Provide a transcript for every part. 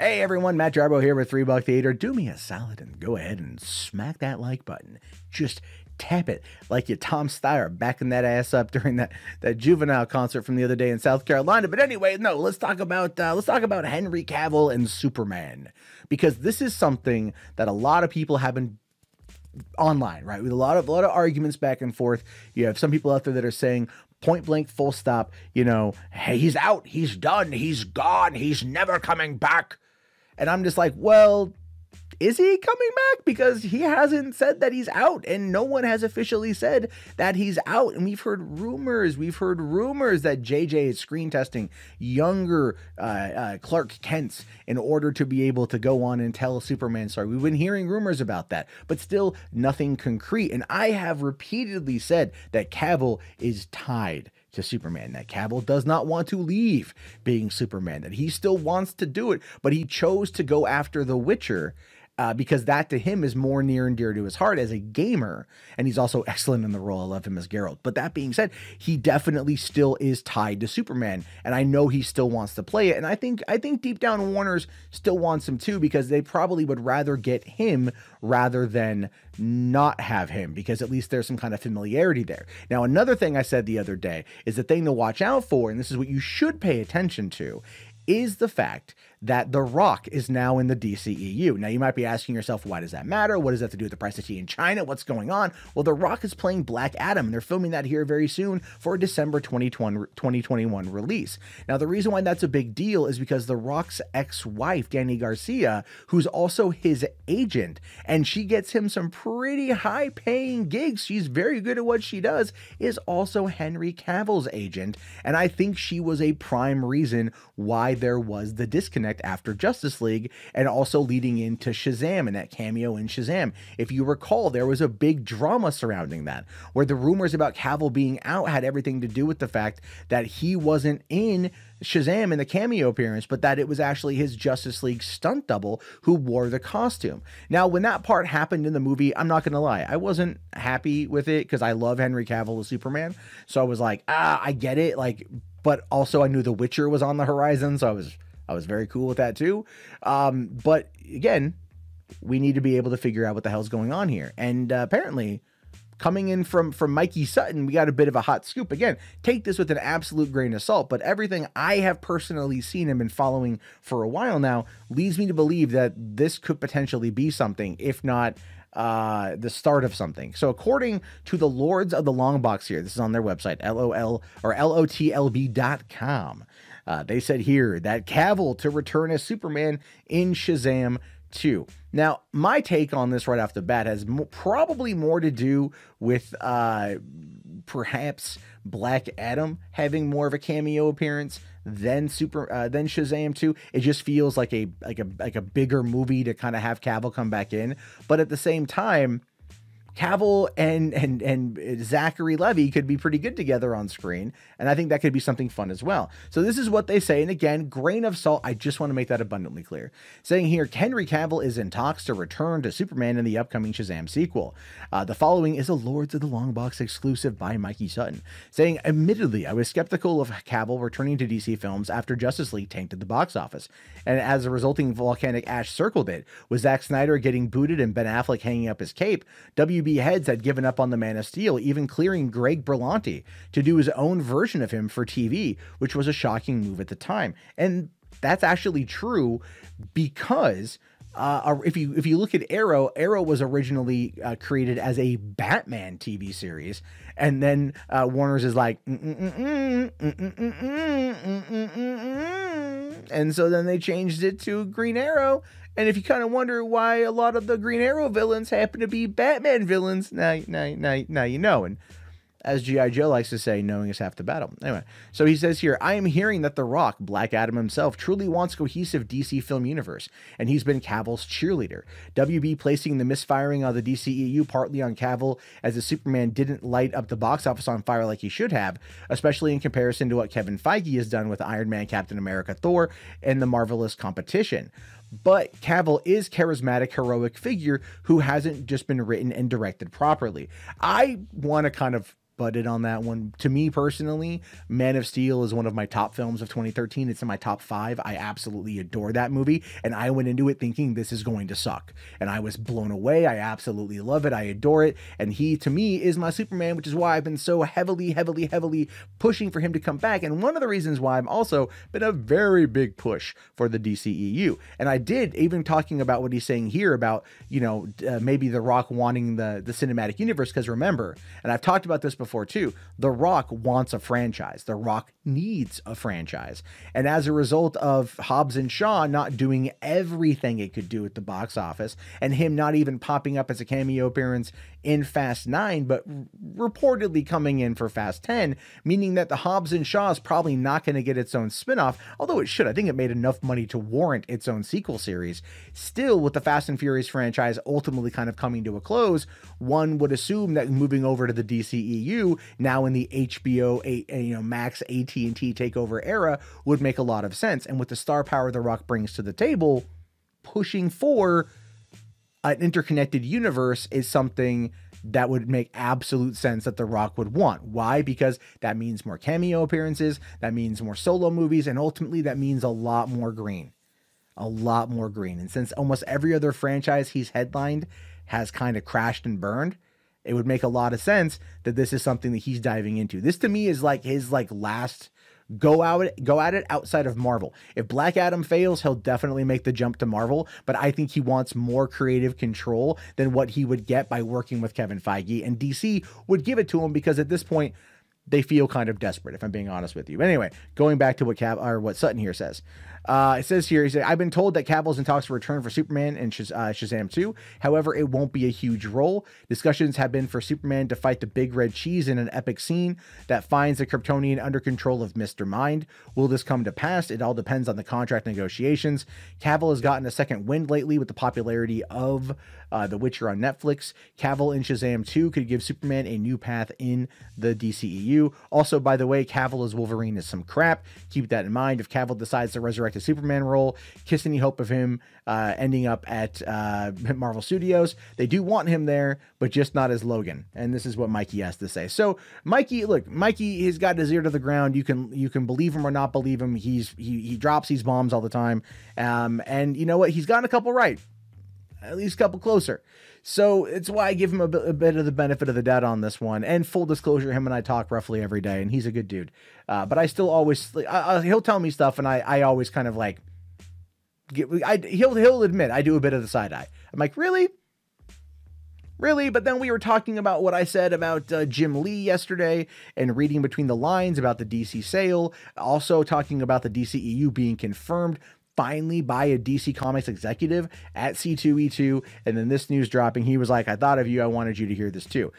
Hey everyone, Matt Jarbo here with $3 Theater. Do me a solid and go ahead and smack that like button. Just tap it like you Tom Steyer backing that ass up during that Juvenile concert from the other day in South Carolina. But anyway, no, let's talk about Henry Cavill and Superman, because this is something that a lot of people have been online, right? With a lot of arguments back and forth. You have some people out there that are saying point blank, full stop, you know, hey, he's out, he's done, he's gone, he's never coming back. And I'm just like, well, is he coming back? Because he hasn't said that he's out, and no one has officially said that he's out. And we've heard rumors that JJ is screen testing younger Clark Kents in order to be able to go on and tell a Superman story. We've been hearing rumors about that, but still nothing concrete. And I have repeatedly said that Cavill is tied to Superman, that Cavill does not want to leave being Superman, that he still wants to do it, but he chose to go after The Witcher because that to him is more near and dear to his heart as a gamer. And he's also excellent in the role. I love him as Geralt. But that being said, he definitely still is tied to Superman. And I know he still wants to play it. And I think deep down Warner's still wants him too, because they probably would rather get him rather than not have him, because at least there's some kind of familiarity there. Now, another thing I said the other day is the thing to watch out for, and this is what you should pay attention to, is the fact that The Rock is now in the DCEU. Now, you might be asking yourself, why does that matter? What does that have to do with the price of tea in China? What's going on? Well, The Rock is playing Black Adam, and they're filming that here very soon for a December 2021 release. Now, the reason why that's a big deal is because The Rock's ex-wife, Dani Garcia, who's also his agent, and she gets him some pretty high-paying gigs, she's very good at what she does, is also Henry Cavill's agent, and I think she was a prime reason why there was the disconnect after Justice League, and also leading into SHAZAM and that cameo in SHAZAM. If you recall, there was a big drama surrounding that, where the rumors about Cavill being out had everything to do with the fact that he wasn't in SHAZAM in the cameo appearance, but that it was actually his Justice League stunt double who wore the costume. Now, when that part happened in the movie, I'm not going to lie, I wasn't happy with it, because I love Henry Cavill as Superman. So I was like, I get it, like, but also I knew The Witcher was on the horizon, so I was very cool with that too. But again, we need to be able to figure out what the hell's going on here. And apparently, coming in from Mikey Sutton, we got a bit of a hot scoop. Again, take this with an absolute grain of salt, but everything I have personally seen and been following for a while now leads me to believe that this could potentially be something, if not the start of something. So according to the Lords of the Long Box here, this is on their website, lotlb.com. They said here that Cavill to return as Superman in SHAZAM 2. Now, my take on this right off the bat has probably more to do with perhaps Black Adam having more of a cameo appearance than SHAZAM 2. It just feels like a bigger movie to kind of have Cavill come back in. But at the same time, Cavill and Zachary Levi could be pretty good together on screen, and I think that could be something fun as well. So this is what they say, and again, grain of salt, I just want to make that abundantly clear. Saying here, Henry Cavill is in talks to return to Superman in the upcoming SHAZAM sequel. The following is a Lords of the Long Box exclusive by Mikey Sutton, saying, admittedly, I was skeptical of Cavill returning to DC films after Justice League tanked at the box office, and as a resulting volcanic ash circled it, with Zack Snyder getting booted and Ben Affleck hanging up his cape, WB heads had given up on the Man of Steel, even clearing Greg Berlanti to do his own version of him for TV, which was a shocking move at the time. And that's actually true, because if you look at Arrow was originally created as a Batman TV series, and then Warner's is like, and so then they changed it to Green Arrow. And if you kind of wonder why a lot of the Green Arrow villains happen to be Batman villains, now you know. And as G.I. Joe likes to say, knowing is half the battle. Anyway, so he says here, I am hearing that The Rock, Black Adam himself, truly wants cohesive DC film universe, and he's been Cavill's cheerleader. WB placing the misfiring of the DCEU partly on Cavill, as the Superman didn't light up the box office on fire like he should have, especially in comparison to what Kevin Feige has done with Iron Man, Captain America, Thor, and the Marvelous competition. But Cavill is charismatic, heroic figure who hasn't just been written and directed properly. I want to kind of butted on that one. To me personally, Man of Steel is one of my top films of 2013. It's in my top 5. I absolutely adore that movie, and I went into it thinking this is going to suck, and I was blown away. I absolutely love it. I adore it, and he, to me, is my Superman, which is why I've been so heavily pushing for him to come back, and one of the reasons why I've also been a very big push for the DCEU. And I did, even talking about what he's saying here about, you know, maybe The Rock wanting the cinematic universe, because remember, and I've talked about this before too, The Rock wants a franchise. The Rock needs a franchise. And as a result of Hobbs and Shaw not doing everything it could do at the box office, and him not even popping up as a cameo appearance in Fast 9, but reportedly coming in for Fast 10, meaning that the Hobbs and Shaw is probably not going to get its own spinoff, although it should. I think it made enough money to warrant its own sequel series. Still, with the Fast and Furious franchise ultimately kind of coming to a close, one would assume that moving over to the DCEU, now in the HBO, Max, AT&T takeover era, would make a lot of sense. And with the star power The Rock brings to the table, pushing for an interconnected universe is something that would make absolute sense that The Rock would want. Why? Because that means more cameo appearances, that means more solo movies, and ultimately that means a lot more green. A lot more green. And since almost every other franchise he's headlined has kind of crashed and burned, it would make a lot of sense that this is something that he's diving into. This to me is like his last go at it outside of Marvel. If Black Adam fails, he'll definitely make the jump to Marvel, but I think he wants more creative control than what he would get by working with Kevin Feige, and DC would give it to him because at this point they feel kind of desperate, if I'm being honest with you. Anyway, going back to what Sutton here says. It says here, he said, I've been told that Cavill's in talks to return for Superman and Shazam 2. However, it won't be a huge role. Discussions have been for Superman to fight the big red cheese in an epic scene that finds the Kryptonian under control of Mr. Mind. Will this come to pass? It all depends on the contract negotiations. Cavill has gotten a second wind lately with the popularity of The Witcher on Netflix. Cavill in Shazam 2 could give Superman a new path in the DCEU. Also, by the way, Cavill as Wolverine is some crap. Keep that in mind. If Cavill decides to resurrect the Superman role, kiss any hope of him ending up at Marvel Studios. They do want him there, but just not as Logan. And this is what Mikey has to say. So Mikey, look, Mikey has got his ear to the ground. You can believe him or not believe him. He drops these bombs all the time. And you know what? He's gotten a couple right. At least a couple closer. So it's why I give him a bit of the benefit of the doubt on this one. And full disclosure, him and I talk roughly every day, and he's a good dude. But I still always, he'll tell me stuff, and I always kind of like, he'll admit I do a bit of the side eye. I'm like, really? Really? But then we were talking about what I said about Jim Lee yesterday and reading between the lines about the DC sale. Also talking about the DCEU being confirmed finally by a DC Comics executive at C2E2, and then this news dropping, he was like, I thought of you, I wanted you to hear this too.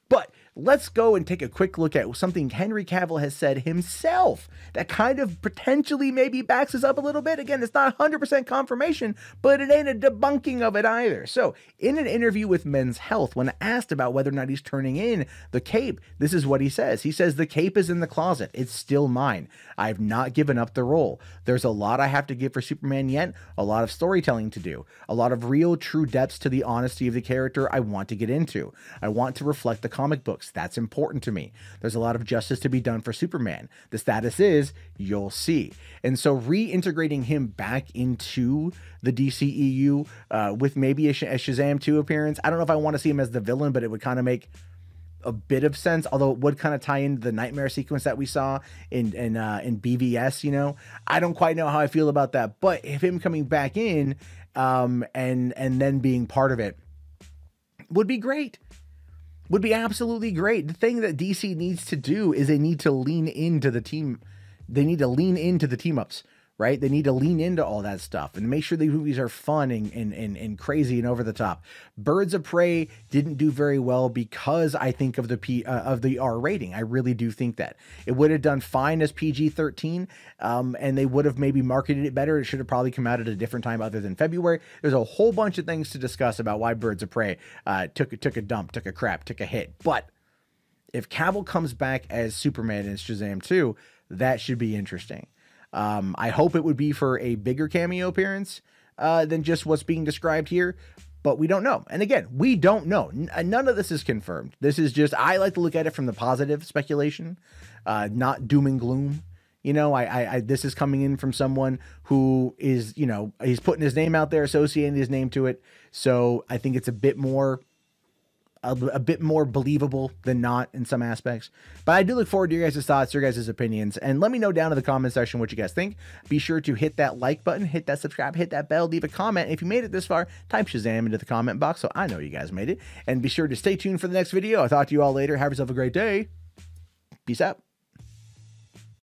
But let's go and take a quick look at something Henry Cavill has said himself that kind of potentially maybe backs us up a little bit. Again, it's not 100% confirmation, but it ain't a debunking of it either. So in an interview with Men's Health, when asked about whether or not he's turning in the cape, this is what he says. He says, the cape is in the closet. It's still mine. I've not given up the role. There's a lot I have to give for Superman yet, a lot of storytelling to do, a lot of real true depths to the honesty of the character I want to get into. I want to reflect the comic books. That's important to me. There's a lot of justice to be done for Superman. The status is, you'll see. And so reintegrating him back into the DCEU with maybe a Shazam 2 appearance. I don't know if I want to see him as the villain, but it would kind of make a bit of sense, although it would kind of tie into the nightmare sequence that we saw in BVS, you know. I don't quite know how I feel about that, but if him coming back in and then being part of it would be great. Would be absolutely great. The thing that DC needs to do is they need to lean into the team. They need to lean into the team ups, right? They need to lean into all that stuff and make sure the movies are fun and crazy and over the top. Birds of Prey didn't do very well because I think of the R rating. I really do think that it would have done fine as PG-13, and they would have maybe marketed it better. It should have probably come out at a different time other than February. There's a whole bunch of things to discuss about why Birds of Prey took a dump, took a crap, took a hit. But if Cavill comes back as Superman in Shazam 2, that should be interesting. I hope it would be for a bigger cameo appearance than just what's being described here. but we don't know. And again, we don't know. None of this is confirmed. This is just, I like to look at it from the positive speculation, not doom and gloom. You know, this is coming in from someone who is, you know, he's putting his name out there, associating his name to it. So I think it's a bit more believable than not in some aspects. But I do look forward to your guys' thoughts, your guys' opinions, and let me know down in the comment section what you guys think. Be sure to hit that like button, hit that subscribe, hit that bell, leave a comment. If you made it this far, type Shazam into the comment box so I know you guys made it. And be sure to stay tuned for the next video. I'll talk to you all later. Have yourself a great day. Peace out.